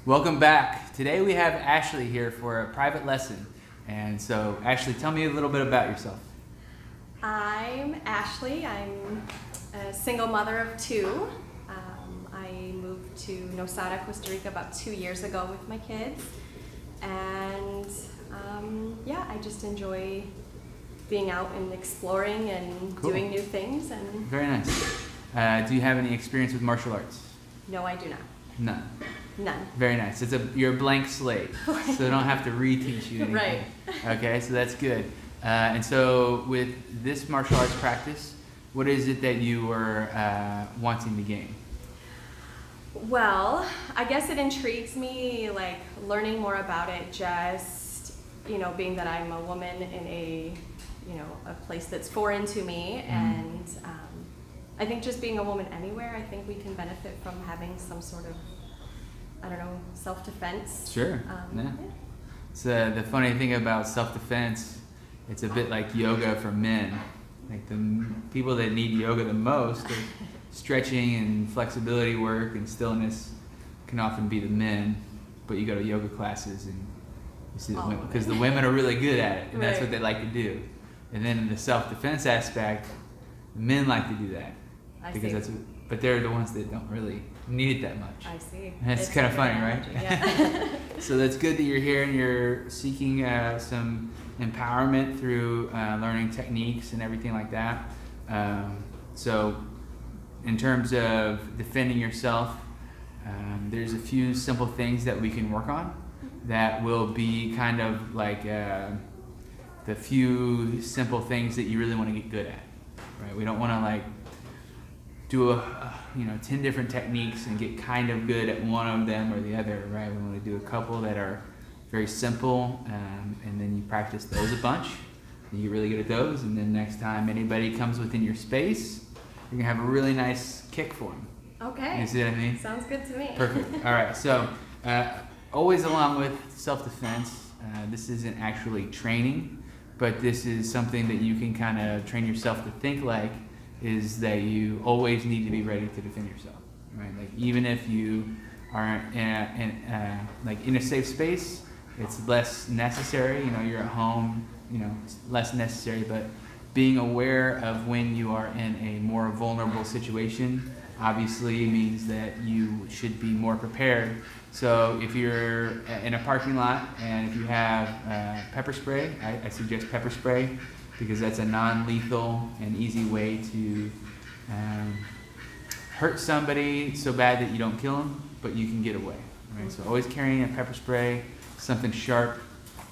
Welcome back. Today we have Ashleigh here for a private lesson. And so, Ashleigh, tell me a little bit about yourself. I'm Ashleigh. I'm a single mother of two. I moved to Nosada, Costa Rica about 2 years ago with my kids. And yeah, I just enjoy being out and exploring and doing new things. And very nice. Do you have any experience with martial arts? No, I do not. None. None. Very nice. You're a blank slate, so I don't have to reteach you anything. Right. Okay, so that's good. And so with this martial arts practice, what is it that you were wanting to gain? Well, I guess it intrigues me, like learning more about it, just, being that I'm a woman in a place that's foreign to me. And I think just being a woman anywhere, I think we can benefit from having some sort of, self-defense. Sure. Yeah. So the funny thing about self-defense, it's a bit like yoga for men. Like the people that need yoga the most, stretching and flexibility work and stillness can often be the men, but you go to yoga classes and you see the women, because the women are really good at it, and that's what they like to do. And then in the self-defense aspect, men like to do that. But they're the ones that don't really need it that much. I see. And it's kind of funny, right? Yeah. So that's good that you're here and you're seeking some empowerment through learning techniques and everything like that. So in terms of defending yourself, there's a few simple things that we can work on that will be kind of like the few simple things that you really want to get good at. Right? We don't want to do 10 different techniques and get kind of good at one of them or the other, right? We want to do a couple that are very simple, and then you practice those a bunch, and you get really good at those, and then next time anybody comes within your space, you're going to have a really nice kick for them. Okay. You see what I mean? Sounds good to me. Perfect. All right, so always along with self-defense, this isn't actually training, but this is something that you can kind of train yourself to think like, is that you always need to be ready to defend yourself, right? Like even if you are in a safe space, it's less necessary. You're at home, it's less necessary. But being aware of when you are in a more vulnerable situation obviously means that you should be more prepared. So if you're in a parking lot and if you have pepper spray, I suggest pepper spray, because that's a non-lethal and easy way to hurt somebody so bad that you don't kill them, but you can get away. Right? So always carrying a pepper spray, something sharp,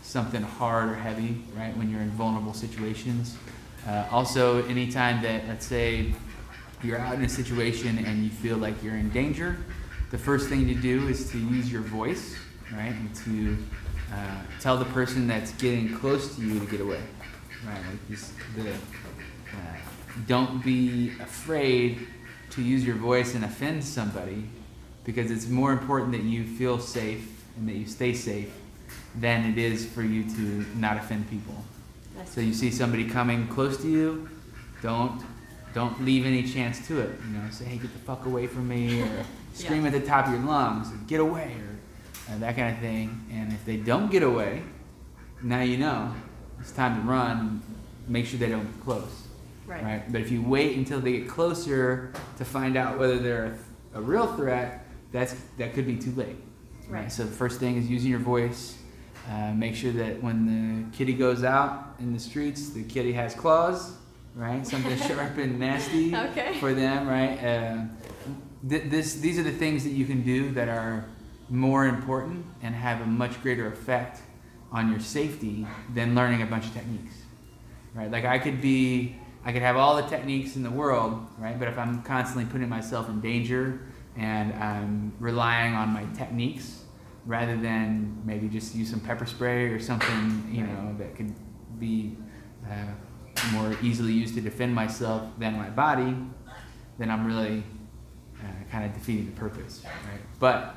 something hard or heavy, right, when you're in vulnerable situations. Also, anytime that, let's say, you're out in a situation and you feel like you're in danger, the first thing to do is to use your voice, right, and to tell the person that's getting close to you to get away. Right, don't be afraid to use your voice and offend somebody, because it's more important that you feel safe and that you stay safe than it is for you to not offend people. So you see somebody coming close to you, don't leave any chance to it. Say, hey, get the fuck away from me, or scream at the top of your lungs, or get away, or that kind of thing. And if they don't get away, now you know. It's time to run. Make sure they don't get close. Right. But if you wait until they get closer to find out whether they're a real threat, that could be too late. Right. So the first thing is using your voice. Make sure that when the kitty goes out in the streets, the kitty has claws, right? Something sharp and nasty for them, right? These are the things that you can do that are more important and have a much greater effect on your safety than learning a bunch of techniques, right? Like I could have all the techniques in the world, right? But if I'm constantly putting myself in danger and I'm relying on my techniques rather than maybe just use some pepper spray or something, that could be more easily used to defend myself than my body, then I'm really kind of defeating the purpose, right? But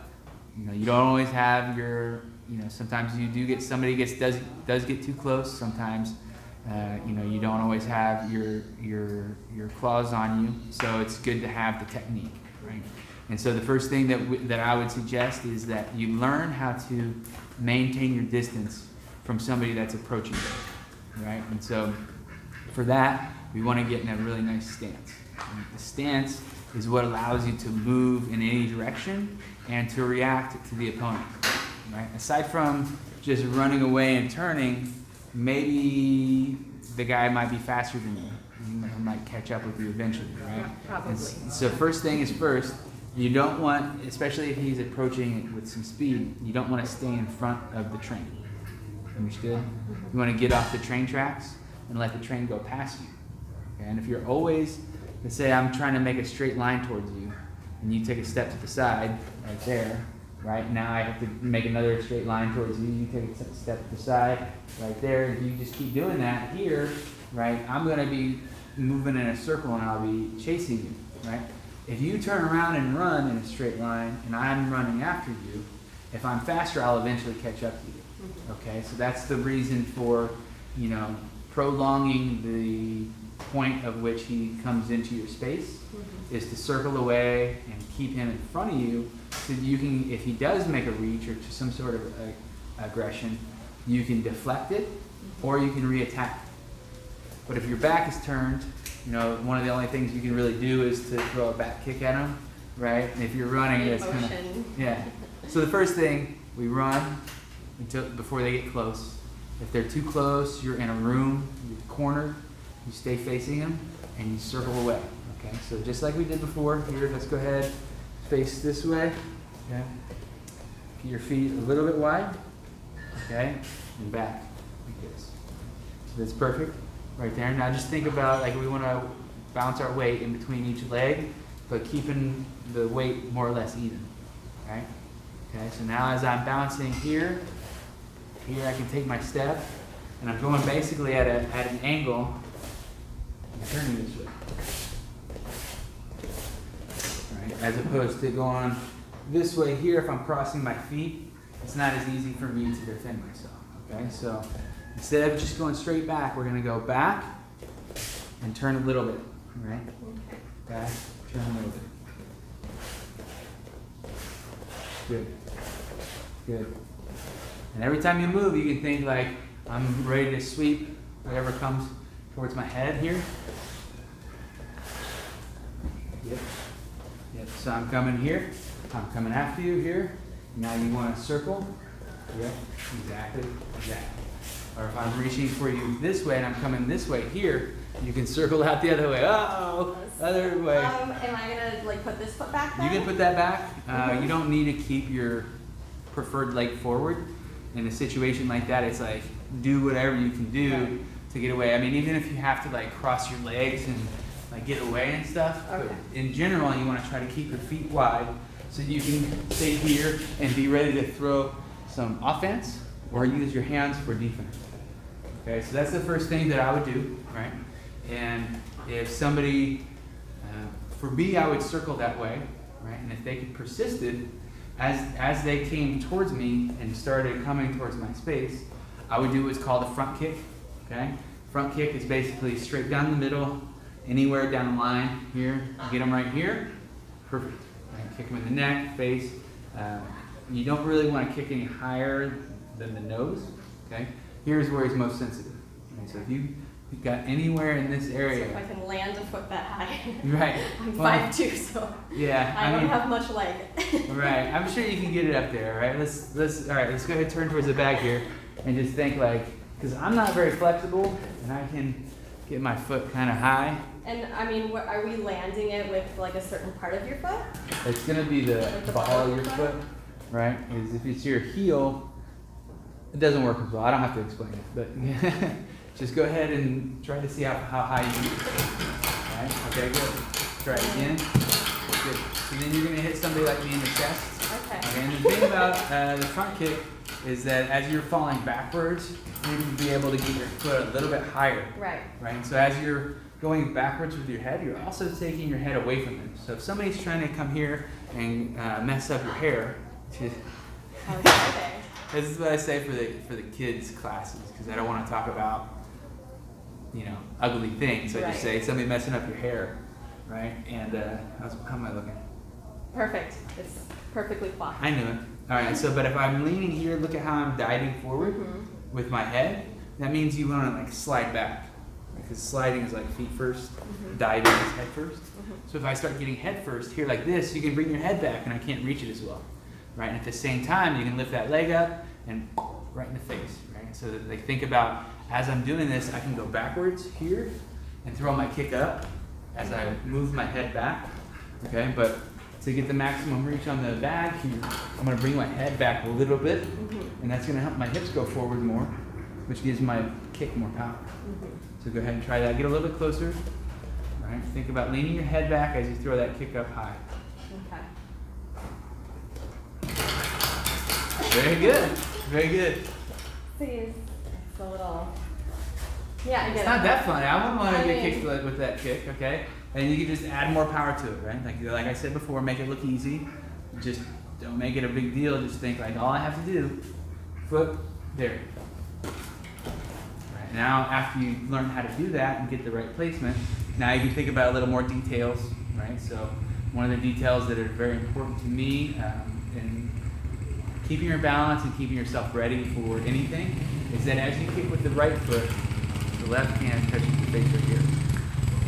you don't always have your sometimes you do get somebody does get too close. Sometimes You don't always have your claws on you, so it's good to have the technique, right? And so the first thing that I would suggest is that you learn how to maintain your distance from somebody that's approaching you, right? And so for that, we want to get in a really nice stance. And the stance is what allows you to move in any direction and to react to the opponent, right? Aside from just running away and turning, maybe the guy might be faster than you. He might catch up with you eventually, right? Probably. And so first thing is first, you don't want, especially if he's approaching it with some speed, you don't want to stay in front of the train. Understood? You want to get off the train tracks and let the train go past you. Okay? And if you're always, let's say I'm trying to make a straight line towards you, and you take a step to the side, right there, right? Now I have to make another straight line towards you, you take a step to the side, right there, and you just keep doing that here, right? I'm going to be moving in a circle and I'll be chasing you, right? If you turn around and run in a straight line and I'm running after you, if I'm faster, I'll eventually catch up to you. Okay, so that's the reason for, prolonging the point of which he comes into your space, is to circle away and keep him in front of you so that you can, if he does make a reach or to some sort of aggression, you can deflect it or you can reattack. But if your back is turned, one of the only things you can really do is to throw a back kick at them, right? And if you're running, that's kind of, yeah. So the first thing, we run before they get close. If they're too close, you're in a room, you're cornered, you stay facing them, and you circle away, okay? So just like we did before, here, let's go ahead, face this way, okay? Get your feet a little bit wide, okay? And back, like this. So that's perfect. Right there. Now just think about, like, we want to bounce our weight in between each leg, but keeping the weight more or less even, right? Okay, so now as I'm bouncing here I can take my step, and I'm going basically at an angle, and turning this way. Right? As opposed to going this way here, if I'm crossing my feet, it's not as easy for me to defend myself, okay? So instead of just going straight back, we're going to go back and turn a little bit, right? Back, turn a little bit. Good. Good. And every time you move, you can think like, I'm ready to sweep whatever comes towards my head here. Yep. Yep. So I'm coming here. I'm coming after you here. Now you want to circle. Yep. Exactly. Exactly. Or if I'm reaching for you this way and I'm coming this way here, you can circle out the other way. Oh, other way. Am I gonna put this foot back then? You can put that back. You don't need to keep your preferred leg forward. In a situation like that, it's like, do whatever you can do to get away. I mean, even if you have to cross your legs and get away and stuff, but in general, you want to try to keep your feet wide so you can stay here and be ready to throw some offense or use your hands for defense. Okay, so that's the first thing that I would do, right? And if somebody, for me, I would circle that way, right? And if they persisted, as they came towards me and started coming towards my space, I would do what's called a front kick, okay? Front kick is basically straight down the middle, anywhere down the line here. Get them right here, perfect. Right? Kick them in the neck, face. You don't really want to kick any higher than the nose, okay? Here's where he's most sensitive. Okay? So if you've got anywhere in this area. So if I can land a foot that high. Right. I'm 5'2", so yeah, I don't have much leg. Right. I'm sure you can get it up there, right? Let's go ahead and turn towards the back here and just think because I'm not very flexible and I can get my foot kind of high. And I mean, are we landing it with a certain part of your foot? It's going to be the ball of your foot, right? Because if it's your heel, it doesn't work as well. I don't have to explain it, but just go ahead and try to see how high you can get. All right? Okay, good. Try it again. Good. So then you're going to hit somebody like me in the chest. Okay. And the thing about the front kick is that as you're falling backwards, you can be able to get your foot a little bit higher. Right. Right? So as you're going backwards with your head, you're also taking your head away from them. So if somebody's trying to come here and mess up your hair, Okay. this is what I say for the kids' classes, because I don't want to talk about ugly thing. So I just Right. say, somebody messing up your hair, right? And how am I looking? Perfect. It's perfectly flat. I knew it. All right, so, but if I'm leaning here, look at how I'm diving forward with my head. That means you want to like slide back. Because sliding is like feet first, diving is head first. So if I start getting head first here like this, you can bring your head back and I can't reach it as well. Right? And at the same time, you can lift that leg up and right in the face. Right? So that, like, think about, as I'm doing this, I can go backwards here and throw my kick up as I move my head back. Okay, but to get the maximum reach on the bag here, I'm going to bring my head back a little bit, and that's going to help my hips go forward more, which gives my kick more power. So go ahead and try that. Get a little bit closer. All right. Think about leaning your head back as you throw that kick up high. Okay. Very good. Very good. See, it's a little. Yeah, I get It's it. not that funny. I wouldn't want to I get mean- kicked with that kick, okay? And you can just add more power to it, right? Like I said before, make it look easy. Just don't make it a big deal. Just think like all I have to do, foot, there. Right. Now, after you learn how to do that and get the right placement, now you can think about a little more details, right? So one of the details that are very important to me in keeping your balance and keeping yourself ready for anything is that as you kick with the right foot, the left hand touches the face right here.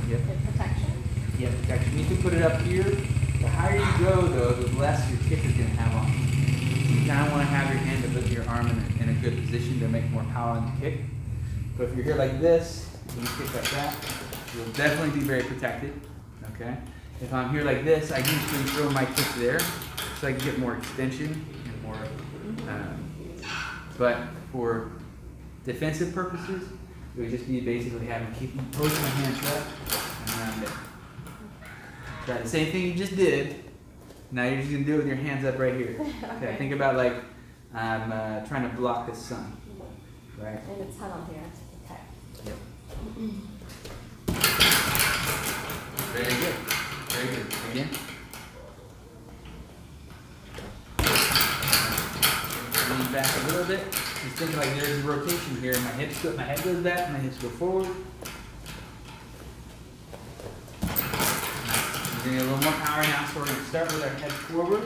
Yep. Okay, protection. Yeah, protection. You can put it up here. The higher you go, though, the less your kick is going to have on you. You kind of want to have your hand above your arm in a good position to make more power on the kick. But if you're here like this, and you kick like that, you'll definitely be very protected. Okay. If I'm here like this, I usually throw my kick there, so I can get more extension and more. But for defensive purposes, it would just be basically keep both my hands up and around there. Try the same thing you just did. Now you're just gonna do it with your hands up right here. Okay. Think about like I'm trying to block the sun, right? And it's tunnel here. Okay. Yep. Very good. Very good. Again. Lean back a little bit. Just think like there's a rotation here. My head goes back, my hips go forward. We're gonna get a little more power now, so we're gonna start with our head forward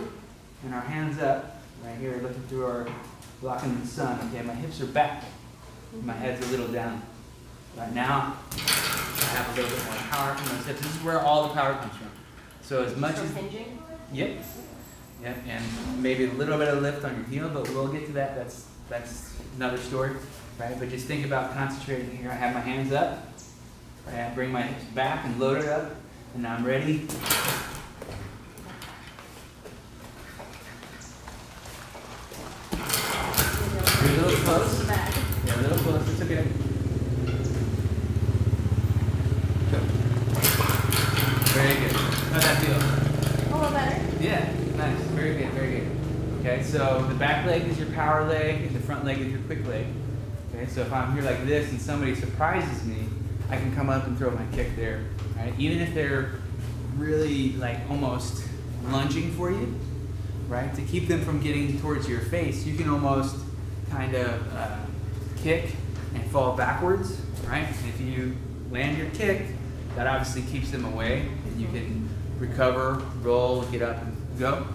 and our hands up. Right here, looking through our blocking the sun. Okay, my hips are back. My head's a little down. Right now, I have a little bit more power from those hips. This is where all the power comes from. So as much as hinging? Yep. Yep, and maybe a little bit of lift on your heel, but we'll get to that. That's another story, right? But just think about concentrating here. I have my hands up. Right? I bring my hips back and load it up, and now I'm ready. You're a little close. Yeah, a little close. It's okay. Very good. How'd that feel? A little better. Yeah, nice. Very good, very good. Okay, so the back leg is your power leg, and the front leg is your quick leg. Okay, so if I'm here like this and somebody surprises me, I can come up and throw my kick there. Right? Even if they're really like almost lunging for you, right? To keep them from getting towards your face, you can almost kind of kick and fall backwards, right? And if you land your kick, that obviously keeps them away, and you can recover, roll, get up, and go.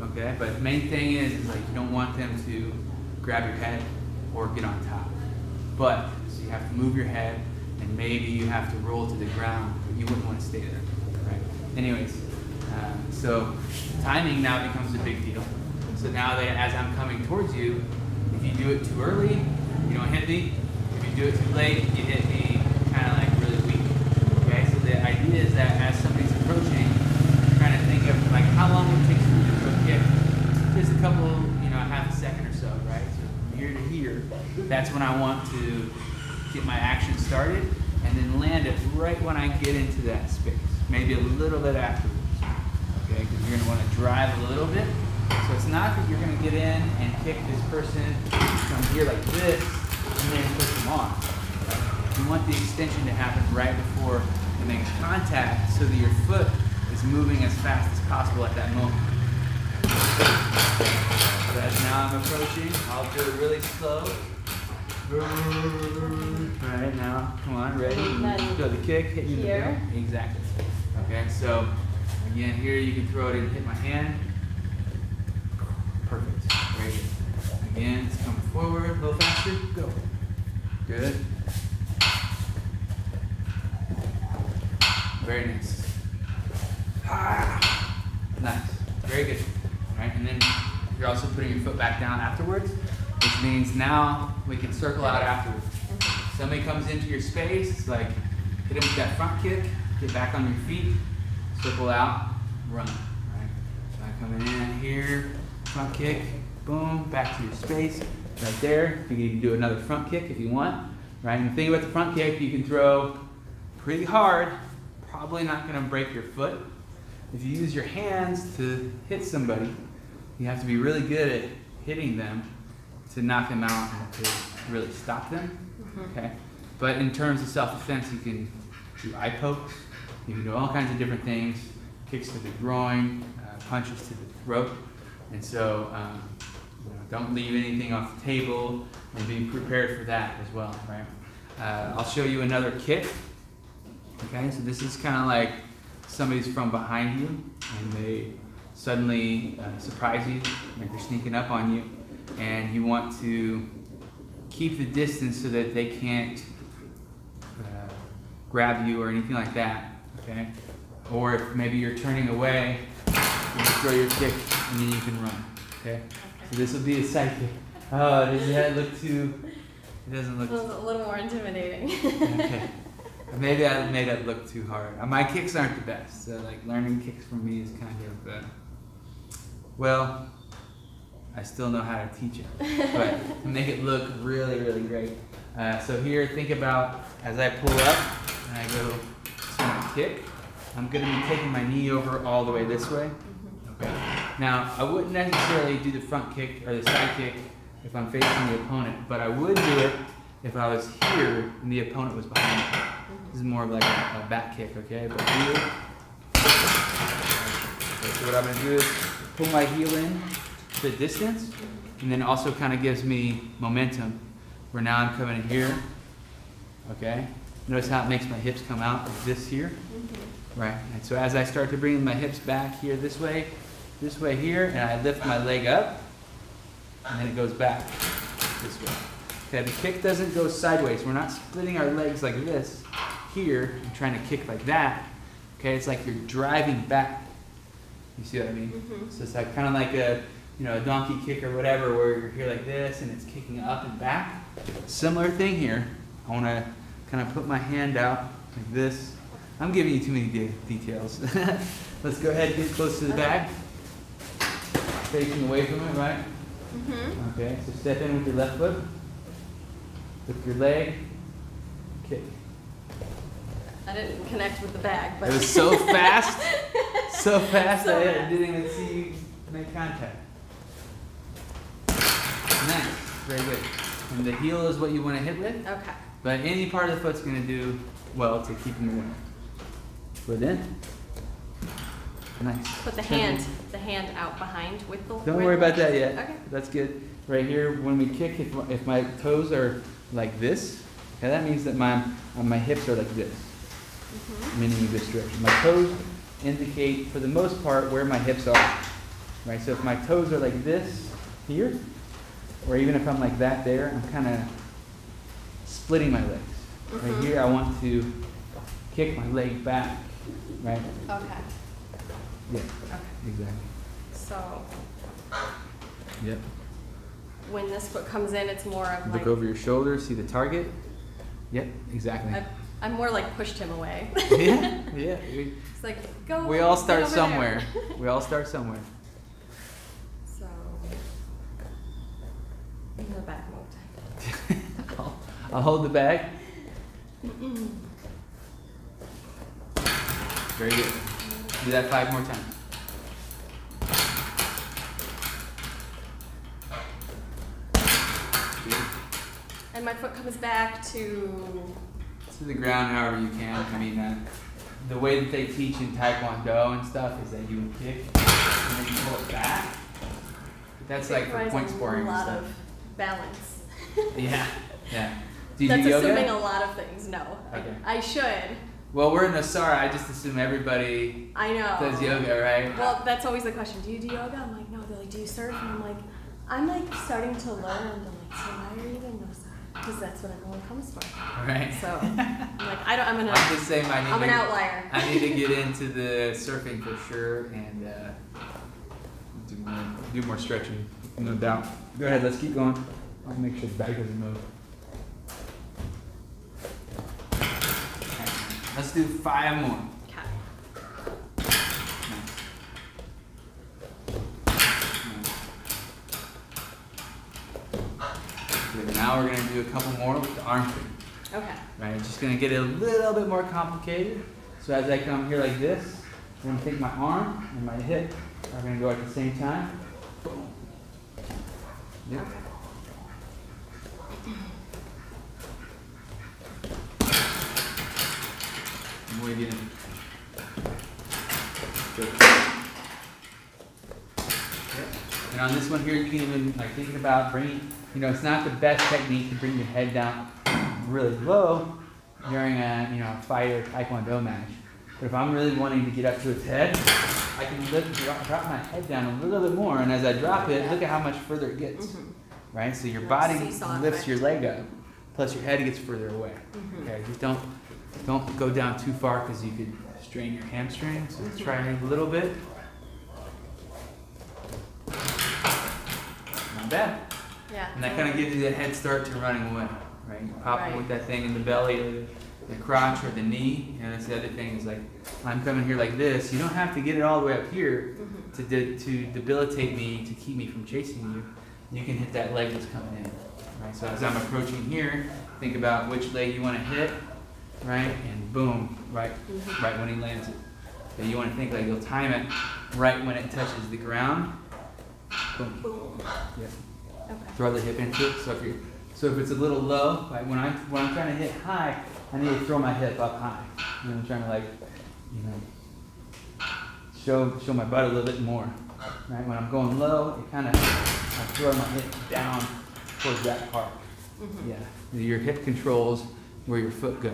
Okay, but the main thing is like you don't want them to grab your head or get on top. But so you have to move your head, and maybe you have to roll to the ground, but you wouldn't want to stay there, right? Anyways, so timing now becomes a big deal. So now that as I'm coming towards you, if you do it too early, you don't hit me. If you do it too late, you hit me kind of like really weak. Okay, so the idea is that as somebody's approaching, you're trying to think of like how long it takes for you to throw a kick. Just a couple, half a second or so, right? So from here to here, that's when I want to get my action started, and then land it right when I get into that space. Maybe a little bit afterwards. Okay, because you're going to want to drive a little bit. So it's not that you're going to get in and kick this person from here like this and then push them off. Right? You want the extension to happen right before it makes contact so that your foot is moving as fast as possible at that moment. So as now I'm approaching, I'll do it really slow. All right, now, come on, ready? Then Go the kick, hit you in the here. back. Exactly. Okay, so again, here you can throw it and hit my hand. Perfect. Very good. Again, it's coming forward, a little faster. Go. Good. Very nice. Ah, nice. Very good. All right, and then you're also putting your foot back down afterwards, which means now we can circle out afterwards. Somebody comes into your space, it's like hit them with that front kick, get back on your feet, circle out, run. Right? So I'm coming in here, front kick, boom, back to your space, right there. You can do another front kick if you want. Right? And the thing about the front kick, you can throw pretty hard, probably not going to break your foot. If you use your hands to hit somebody, you have to be really good at hitting them to knock them out and to really stop them. Okay? But in terms of self-defense, you can do eye pokes, you can do all kinds of different things, kicks to the groin, punches to the throat. And so don't leave anything off the table and be prepared for that as well, right? I'll show you another kick. Okay, so this is kind of like somebody's from behind you and they suddenly surprise you, like they're sneaking up on you, and you want to keep the distance so that they can't grab you or anything like that, okay? Or if maybe you're turning away, you throw your kick and then you can run, okay? So this will be a side kick. Oh, does that look too, it doesn't look too... a little more intimidating. Okay. Maybe I made it look too hard. My kicks aren't the best, so like learning kicks from me is kind of, well, I still know how to teach it, but to make it look really, really great. So here, think about as I pull up and I go to my kick, I'm going to be taking my knee over all the way this way. Okay. Now, I wouldn't necessarily do the front kick or the side kick if I'm facing the opponent, but I would do it if I was here and the opponent was behind me. This is more of like a back kick, okay? But here, so what I'm going to do is pull my heel in to the distance, and then also kind of gives me momentum, where now I'm coming in here, okay? Notice how it makes my hips come out like this here, right? And so as I start to bring my hips back here this way here, and I lift my leg up, and then it goes back this way. Okay, the kick doesn't go sideways. We're not splitting our legs like this here and trying to kick like that. Okay, it's like you're driving back. You see what I mean? So it's like kind of like a donkey kick or whatever, where you're here like this and it's kicking up and back. Similar thing here. I want to kind of put my hand out like this. I'm giving you too many details. Let's go ahead and get close to the bag. Facing away from it, right? Okay, so step in with your left foot. With your leg, kick. I didn't connect with the bag, but it was so fast, so fast I didn't even see you make contact. Nice, very good. And the heel is what you want to hit with. Okay. But any part of the foot's going to do well to keep them warm. Foot in. Nice. Put the hand out behind with the. Don't worry about that yet. Okay. That's good. Right here, when we kick, if my toes are like this, okay, that means that my hips are like this, meaning in this direction. My toes indicate, for the most part, where my hips are. Right. So if my toes are like this here, or even if I'm like that there, I'm kind of splitting my legs. Right here, I want to kick my leg back. Right. Okay. Yeah. Okay. Exactly. So. Yep. When this foot comes in, it's more of Look like. over your shoulder, see the target. Yep, exactly. I'm more like pushed him away. Yeah. It's like, go. We all start over somewhere. there. We all start somewhere. So. In the back mode. I'll hold the bag. Very good. Do that 5 more times. And my foot comes back to the ground however you can. I mean, the way that they teach in Taekwondo and stuff is that you would kick and then you pull it back. That's like for point scoring and a lot stuff. of balance. Yeah. Yeah. Do you That's do yoga? assuming a lot of things. No. Okay. I should. Well, we're in Nosara. I just assume everybody I know. does yoga, right? Well, that's always the question. Do you do yoga? I'm like, no. They're like, do you surf? And I'm like starting to learn. And they're like, so why are you doing Nosara? Because that's what everyone comes for. Right. So I'm like, I'm just saying I'm an outlier. I need to get into the surfing for sure and do more stretching, no doubt. Go ahead, let's keep going. I'll make sure the bag doesn't move. Okay. Let's do 5 more. Okay. Good. Now we're going to do a couple more with the arm thing. Okay. Right, just going to get it a little bit more complicated. So as I come here like this, I'm going to take my arm and my hip are going to go at the same time. Boom. Yep. Okay. Muy bien. Good. And on this one here, you can even, thinking about bringing, it's not the best technique to bring your head down really low during a, fight or taekwondo match. But if I'm really wanting to get up to its head, I can drop my head down a little bit more, and as I drop it, look at how much further it gets. Right? So your body lifts your leg up, plus your head gets further away. Okay? Just don't go down too far because you could strain your hamstrings. So try a little bit. Not bad. Yeah. And that kind of gives you the head start to running away. Right? You pop it with that thing in the belly or the crotch or the knee. And that's the other thing is I'm coming here like this. You don't have to get it all the way up here to debilitate me, to keep me from chasing you. You can hit that leg that's coming in. Right? So as I'm approaching here, think about which leg you want to hit, right? And boom, right when he lands it. So you want to think you'll time it right when it touches the ground. Boom. Boom. Yeah. Okay. Throw the hip into it. So if it's a little low, when I'm trying to hit high, I need to throw my hip up high. I'm trying to show my butt a little bit more. Right? When I'm going low, I throw my hip down towards that part. Yeah. Your hip controls where your foot goes.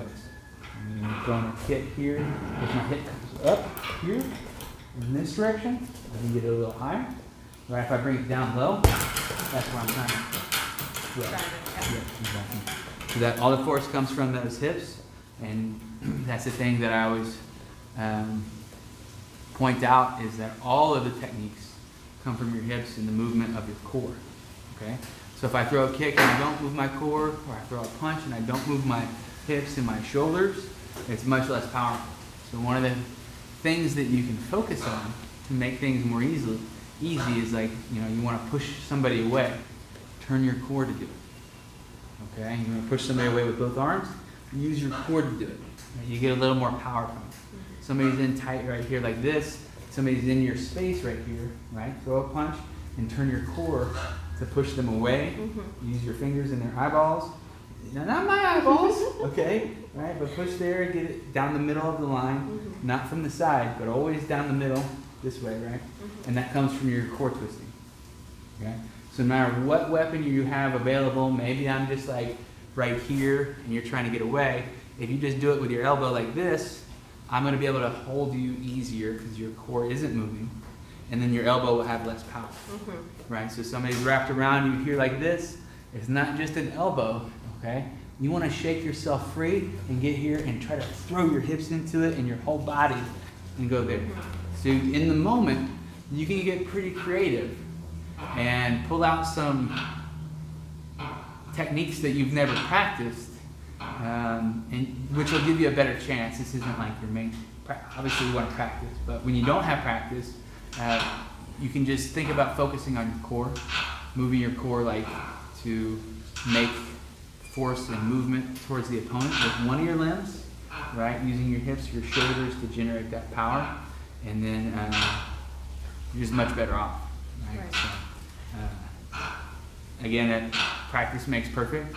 And you're throwing a kick here. If my hip comes up here in this direction, I can get it a little higher. Right? If I bring it down low, that's where I'm trying to throw. Yeah, exactly. So that all the force comes from those hips, and that's the thing that I always point out is that all of the techniques come from your hips and the movement of your core. Okay? So if I throw a kick and I don't move my core, or I throw a punch and I don't move my hips and my shoulders, it's much less powerful. So one of the things that you can focus on to make things more easy is you want to push somebody away. Turn your core to do it. Okay? You want to push somebody away with both arms, use your core to do it. You get a little more power from it. Somebody's in tight right here like this, somebody's in your space right here, right? Throw a punch and turn your core to push them away. Use your fingers in their eyeballs. Now, not my eyeballs, okay? Right? But push there and get it down the middle of the line, not from the side, but always down the middle, this way, right? And that comes from your core twisting. Okay? So no matter what weapon you have available, maybe I'm just right here and you're trying to get away. If you just do it with your elbow like this, I'm going to be able to hold you easier because your core isn't moving. And then your elbow will have less power. Right? So somebody's wrapped around you here like this. It's not just an elbow, okay? You want to shake yourself free and get here and try to throw your hips into it and your whole body and go there. So in the moment, you can get pretty creative and pull out some techniques that you've never practiced, and which will give you a better chance. This isn't your main obviously you want to practice, but when you don't have practice, you can just think about focusing on your core, moving your core to make force and movement towards the opponent with one of your limbs, right? Using your hips, your shoulders to generate that power, and then you're just much better off. Right? So, again, practice makes perfect.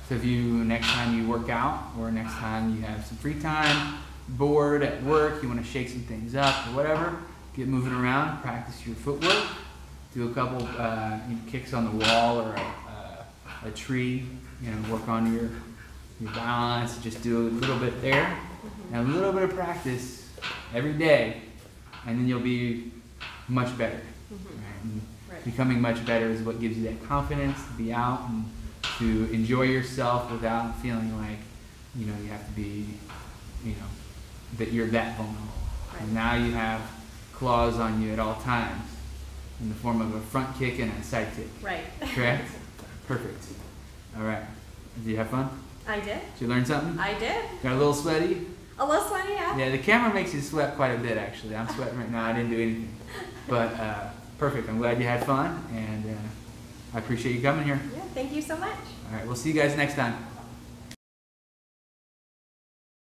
So if next time you work out, or next time you have some free time, bored at work, you want to shake some things up or whatever, get moving around, practice your footwork, do a couple kicks on the wall or a tree, work on your balance, just do a little bit there, and a little bit of practice every day, and then you'll be much better. Right? And becoming much better is what gives you that confidence to be out and to enjoy yourself without feeling like, you have to be, that you're that vulnerable. Right. And now you have claws on you at all times in the form of a front kick and a side kick. Right. Correct? Perfect. All right. Did you have fun? I did. Did you learn something? I did. Got a little sweaty? A little sweaty, yeah. Yeah, the camera makes you sweat quite a bit, actually. I'm sweating right now. I didn't do anything. But perfect. I'm glad you had fun, and I appreciate you coming here. Yeah, thank you so much. All right. We'll see you guys next time.